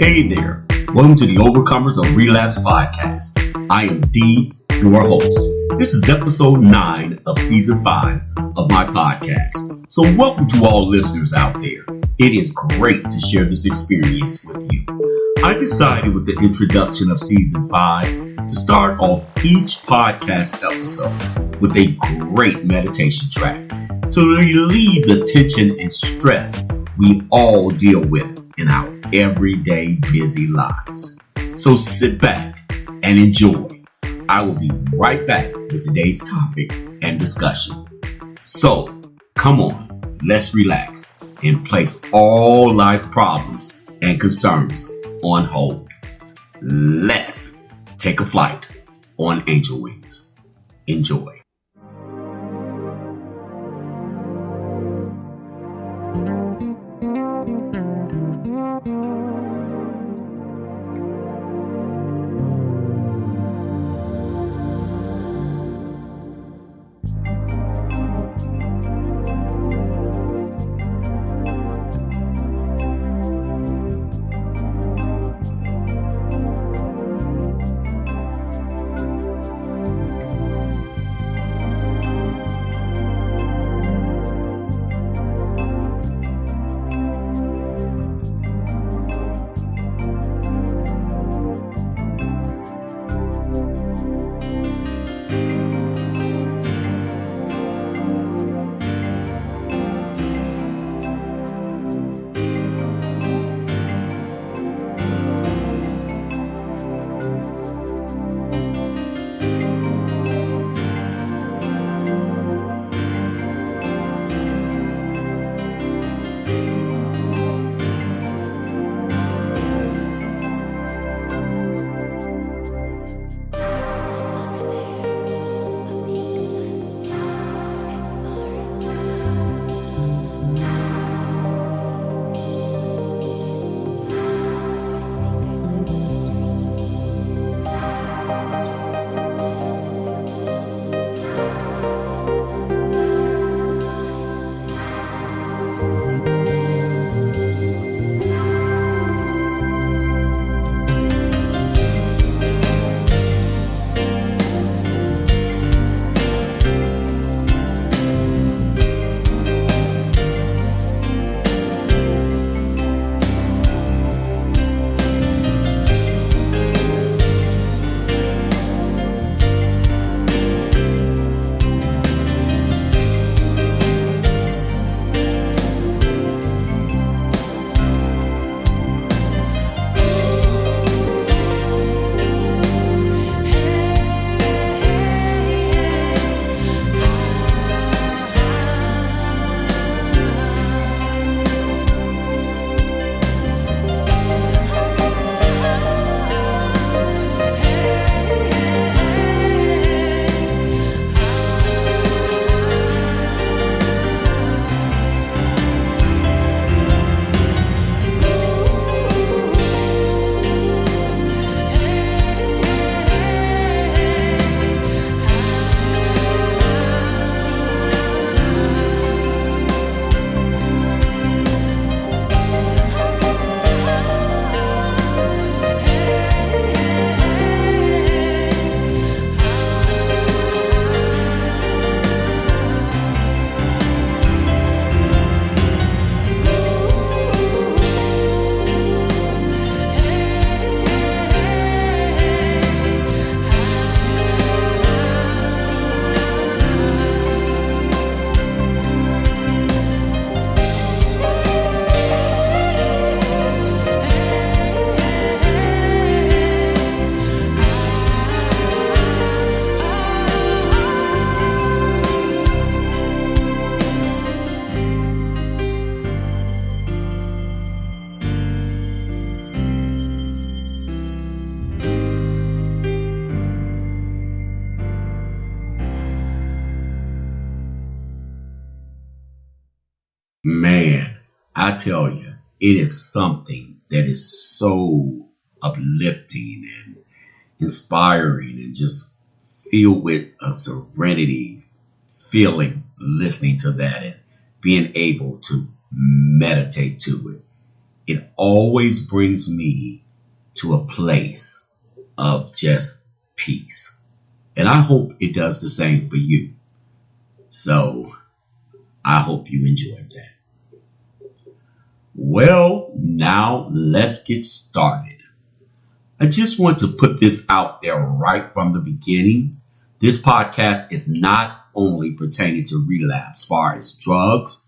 Hey there, welcome to the Overcomers of Relapse podcast. I am D, your host. This is episode 9 of season 5 of my podcast. So welcome to all listeners out there. It is great to share this experience with you. I decided with the introduction of season 5 to start off each podcast episode with a great meditation track to relieve the tension and stress we all deal with in our everyday busy lives. So sit back and enjoy. I will be right back with today's topic and discussion. So come on, let's relax and place all life problems and concerns on hold. Let's take a flight on angel wings. Enjoy. Man, I tell you, it is something that is so uplifting and inspiring and just filled with a serenity feeling listening to that and being able to meditate to it. it always brings me to a place of just peace. And I hope it does the same for you. So I hope you enjoyed that. Well, now let's get started. I just want to put this out there right from the beginning. This podcast is not only pertaining to relapse as far as drugs,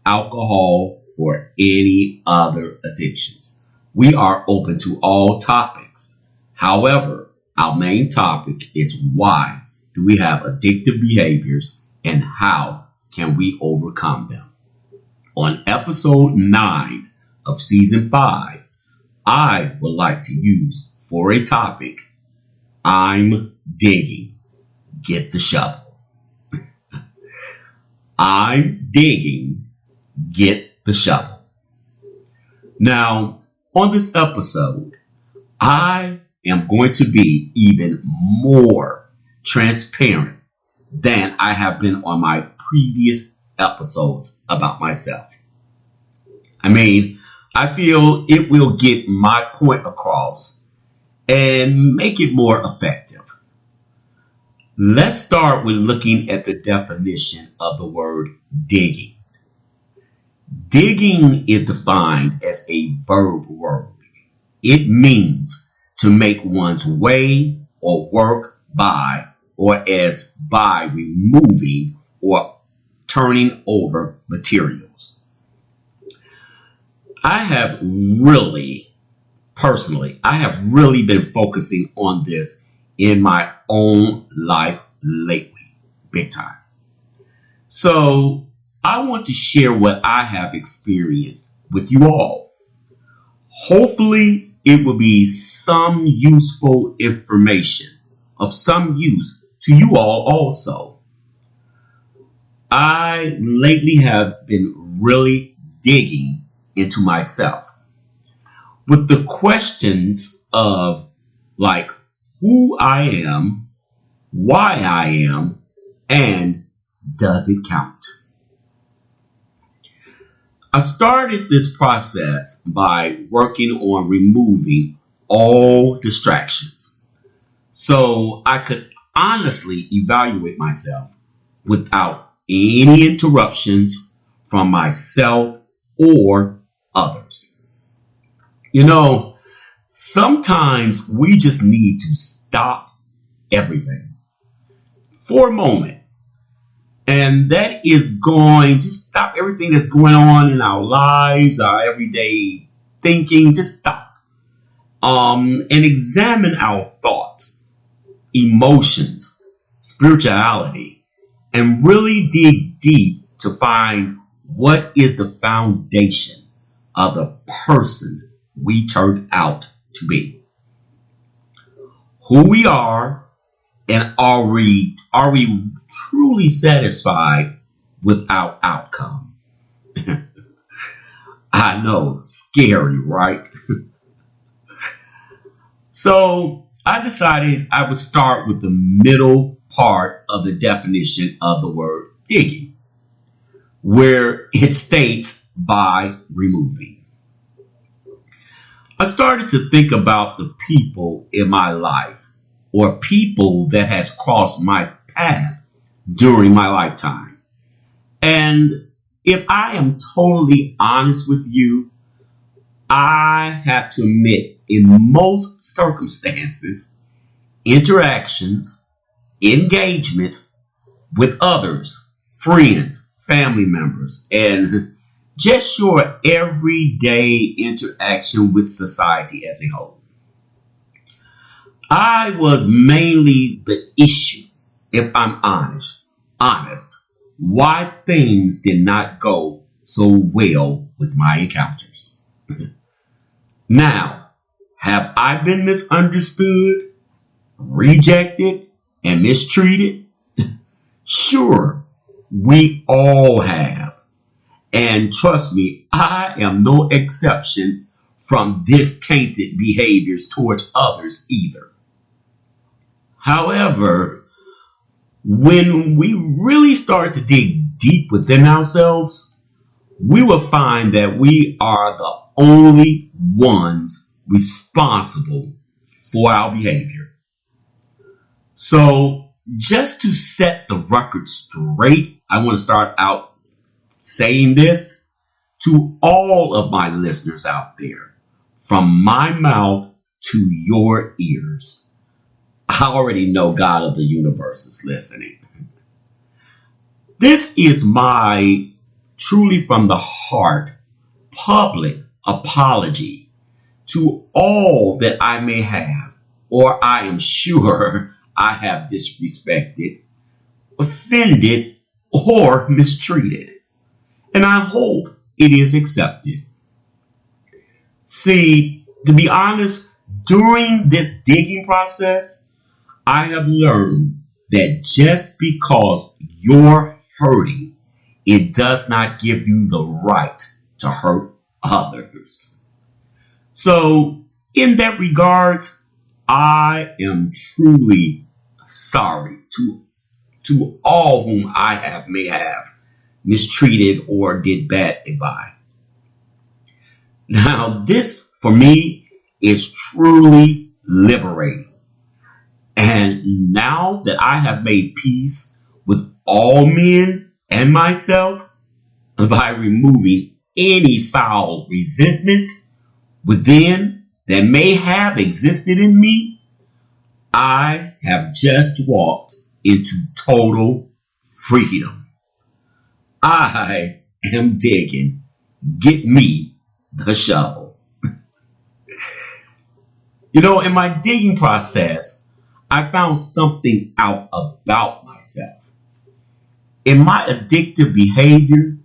alcohol, or any other addictions. We are open to all topics. However, our main topic is why do we have addictive behaviors and how can we overcome them? On episode 9 of season 5, I would like to use for a topic, I'm digging, get the shovel. I'm digging, get the shovel. Now, on this episode, I am going to be even more transparent than I have been on my previous episodes about myself. I feel it will get my point across and make it more effective. Let's start with looking at the definition of the word digging. Digging is defined as a verb word. It means to make one's way or work by or as by removing or turning over materials. I have really been focusing on this in my own life lately, big time. So I want to share what I have experienced with you all. Hopefully it will be some useful information of some use to you all also. I lately have been really digging into myself with the questions of like who I am, why I am, and does it count? I started this process by working on removing all distractions so I could honestly evaluate myself without any interruptions from myself or others. Sometimes we just need to stop everything for a moment. And that is just stop everything that's going on in our lives, our everyday thinking, just stop. And examine our thoughts, emotions, spirituality, and really dig deep to find what is the foundation of the person we turned out to be. Who we are, and are we truly satisfied with our outcome? I know, scary, right? So I decided I would start with the middle part of the definition of the word digging, where it states by removing. I started to think about the people in my life or people that has crossed my path during my lifetime. And if I am totally honest with you, I have to admit in most circumstances, interactions, engagements with others, friends, family members, and just your everyday interaction with society as a whole. I was mainly the issue, if I'm honest, why things did not go so well with my encounters. Now, have I been misunderstood, rejected, and mistreated? Sure, we all have. And trust me, I am no exception from this tainted behaviors towards others either. However, when we really start to dig deep within ourselves, we will find that we are the only ones responsible for our behavior. So just to set the record straight, I want to start out saying this to all of my listeners out there, from my mouth to your ears. I already know God of the universe is listening. This is my truly from the heart public apology to all that I may have, or I am sure I have disrespected, offended, or mistreated. And I hope it is accepted. See, to be honest, during this digging process, I have learned that just because you're hurting, it does not give you the right to hurt others. So, in that regard, I am truly sorry to all whom I may have mistreated or did badly by. Now, this for me is truly liberating. And now that I have made peace with all men and myself by removing any foul resentments within that may have existed in me, I have just walked into total freedom. I am digging. Get me the shovel. In my digging process, I found something out about myself. In my addictive behavior,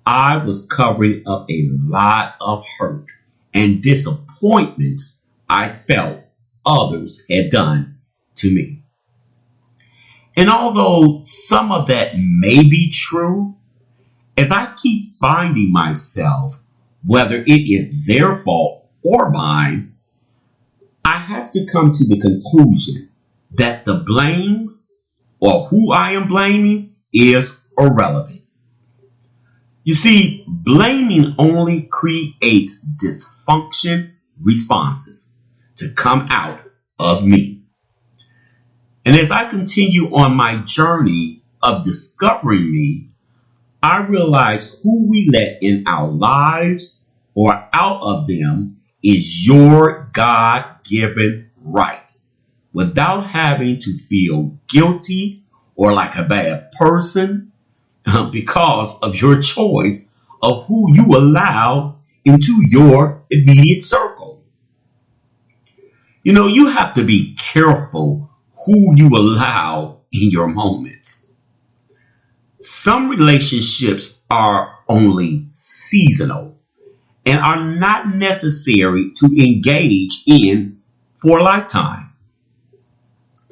I was covering up a lot of hurt and disappointments I felt others had done to me. And although some of that may be true, as I keep finding myself, whether it is their fault or mine, I have to come to the conclusion that the blame or who I am blaming is irrelevant. You see, blaming only creates dysfunction responses to come out of me. And as I continue on my journey of discovering me, I realize who we let in our lives or out of them is your God-given right, without having to feel guilty or like a bad person because of your choice of who you allow into your immediate circle. You have to be careful who you allow in your moments. Some relationships are only seasonal and are not necessary to engage in for a lifetime.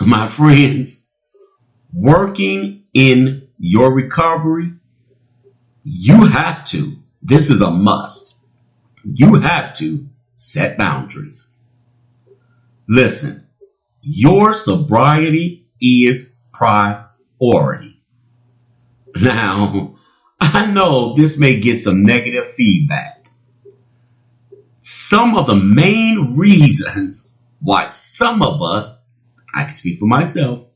My friends, working in your recovery, you have to, this is a must, you have to set boundaries. Listen, your sobriety is priority. Now, I know this may get some negative feedback. Some of the main reasons why some of us, I can speak for myself,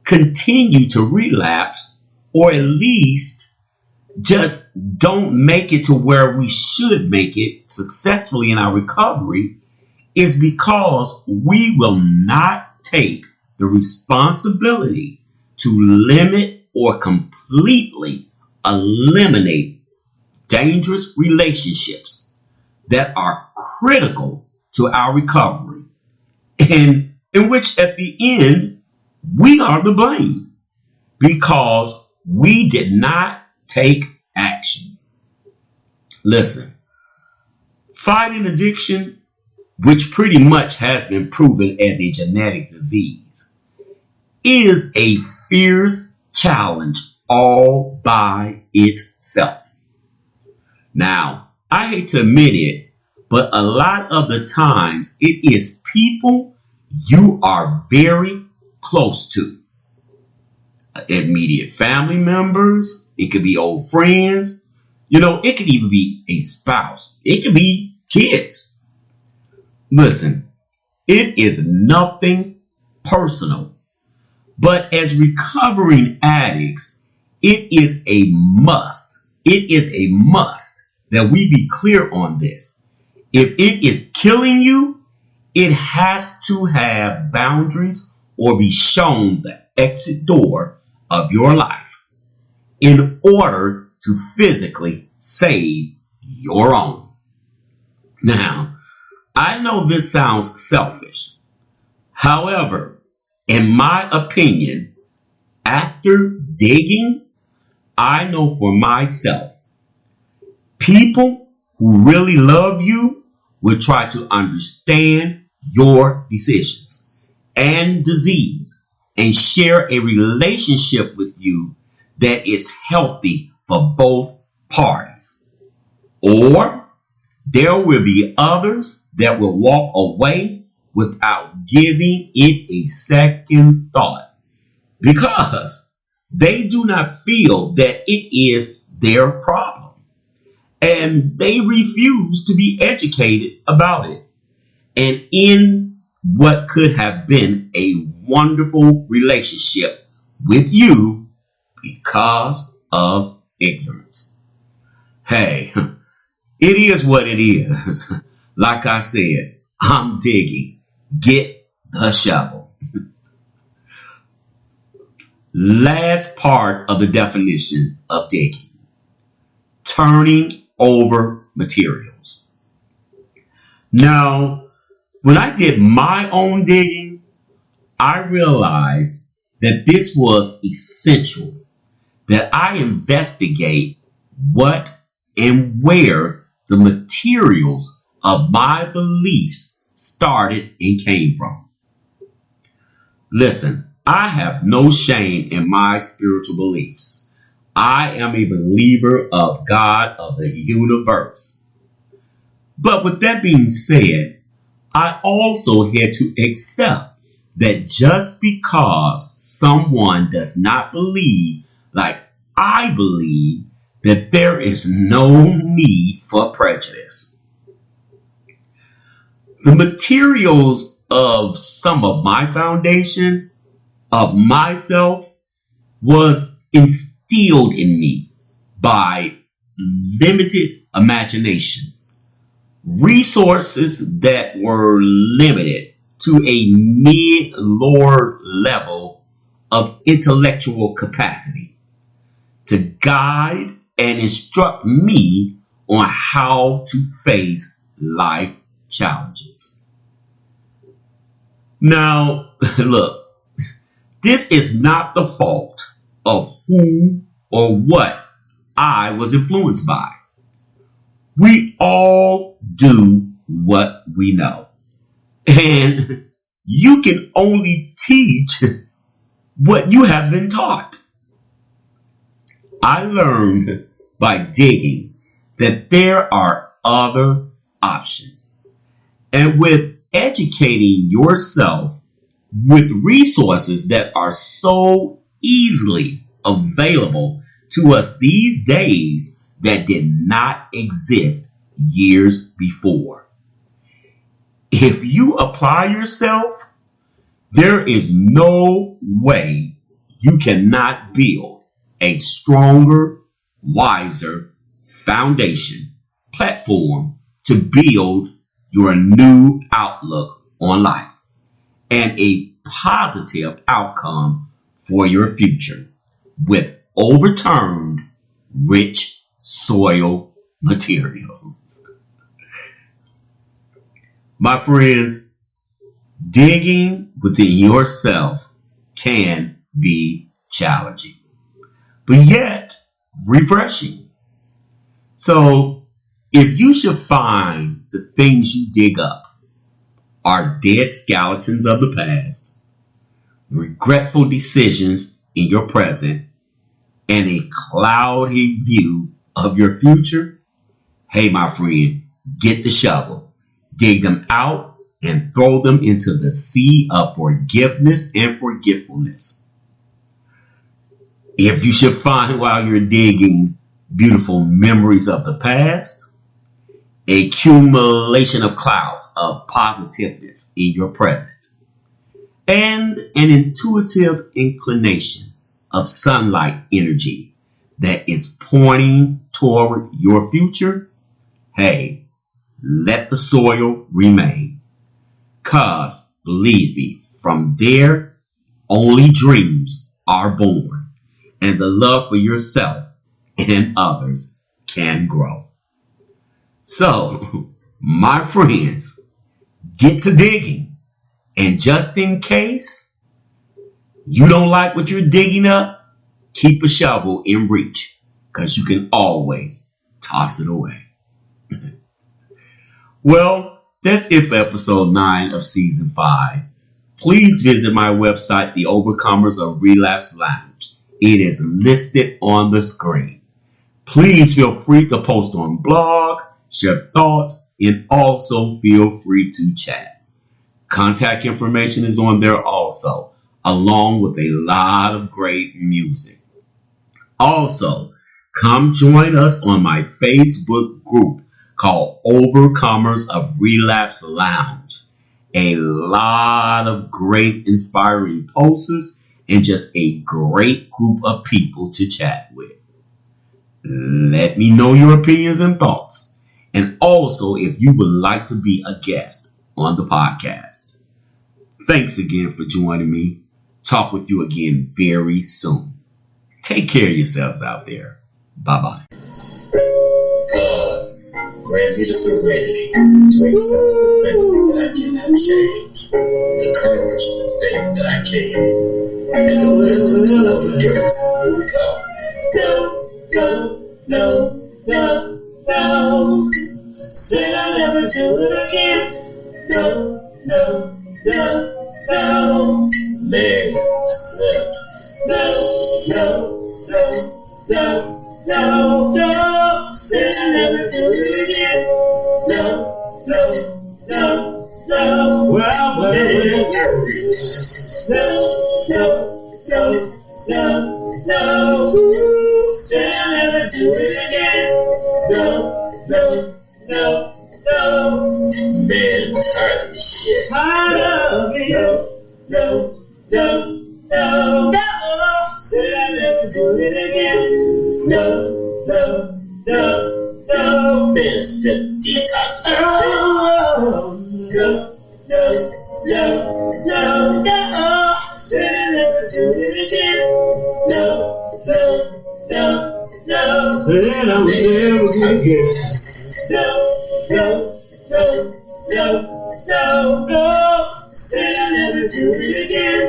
continue to relapse or at least just don't make it to where we should make it successfully in our recovery is because we will not take the responsibility to limit or completely eliminate dangerous relationships that are critical to our recovery and in which at the end we are to blame because we did not take action. Listen, fighting addiction, which pretty much has been proven as a genetic disease, is a fierce challenge all by itself. Now, I hate to admit it, but a lot of the times it is people you are very close to. Immediate family members, it could be old friends, it could even be a spouse, it could be kids. Listen, it is nothing personal, but as recovering addicts, it is a must. It is a must that we be clear on this. If it is killing you, it has to have boundaries or be shown the exit door of your life in order to physically save your own. Now, I know this sounds selfish. However, in my opinion, after digging, I know for myself, people who really love you will try to understand your decisions and disease and share a relationship with you that is healthy for both parties. Or there will be others that will walk away without giving it a second thought because they do not feel that it is their problem and they refuse to be educated about it. And in what could have been a wonderful relationship with you because of ignorance. Hey, it is what it is. Like I said, I'm digging. Get the shovel. Last part of the definition of digging. Turning over materials. Now, when I did my own digging, I realized that this was essential, that I investigate what and where the materials of my beliefs started and came from. Listen, I have no shame in my spiritual beliefs. I am a believer of God of the universe. But with that being said, I also had to accept that just because someone does not believe like I believe, that there is no need for prejudice. The materials of some of my foundation of myself was instilled in me by limited imagination, resources that were limited to a mid-lower level of intellectual capacity to guide and instruct me on how to face life challenges. Now, look, this is not the fault of who or what I was influenced by. We all do what we know. And you can only teach what you have been taught. I learned by digging that there are other options. And with educating yourself with resources that are so easily available to us these days that did not exist years before. If you apply yourself, there is no way you cannot build a stronger, wiser foundation platform to build your new outlook on life and a positive outcome for your future with overturned rich soil materials. My friends, digging within yourself can be challenging, but yet refreshing. So if you should find the things you dig up are dead skeletons of the past, regretful decisions in your present, and a cloudy view of your future, hey, my friend, get the shovel, dig them out, and throw them into the sea of forgiveness and forgetfulness. If you should find while you're digging beautiful memories of the past, accumulation of clouds of positiveness in your present, and an intuitive inclination of sunlight energy that is pointing toward your future, hey, let the soil remain. 'Cause, believe me, from there, only dreams are born, and the love for yourself and others can grow. So, my friends, get to digging. And just in case you don't like what you're digging up, keep a shovel in reach, because you can always toss it away. Well, that's it for episode 9 of season 5. Please visit my website, The Overcomers of Relapse Lounge. It is listed on the screen. Please feel free to post on blog, share thoughts, and also feel free to chat. Contact information is on there also, along with a lot of great music. Also, come join us on my Facebook group called Overcomers of Relapse Lounge. A lot of great inspiring posts and just a great group of people to chat with. Let me know your opinions and thoughts. And also if you would like to be a guest on the podcast. Thanks again for joining me. Talk with you again very soon. Take care of yourselves out there. Bye-bye. Grant me the serenity to accept the things that I cannot change, the courage for the things that I can, and the wisdom to know the difference. Here we go. No. Said I'll never do it again. No. Man, I slept. No. Said I'll never do it again. No. Well, man, no. Said I'll never do it again. No. Man, I'm tired of this shit. No. Said I'll never do it again. No. Man, step detox. No. Said I'll never do it again. No. Said I would never do it again. No. Said I'll never do it again.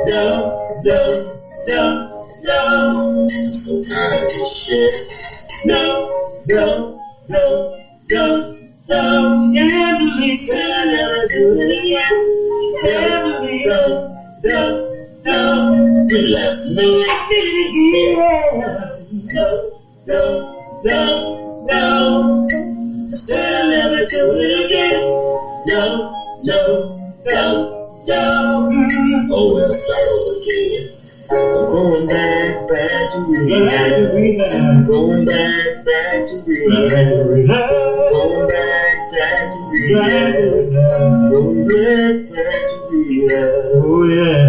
No. I'm so tired of this shit. No. Emily said I'll never do it again. Emily, no. Relapse me. No. Said I'll never do it again. No. Oh, well, start over again. I'm going back to rehab. Going back to rehab. Going back to rehab. Going back to rehab. Oh, yeah.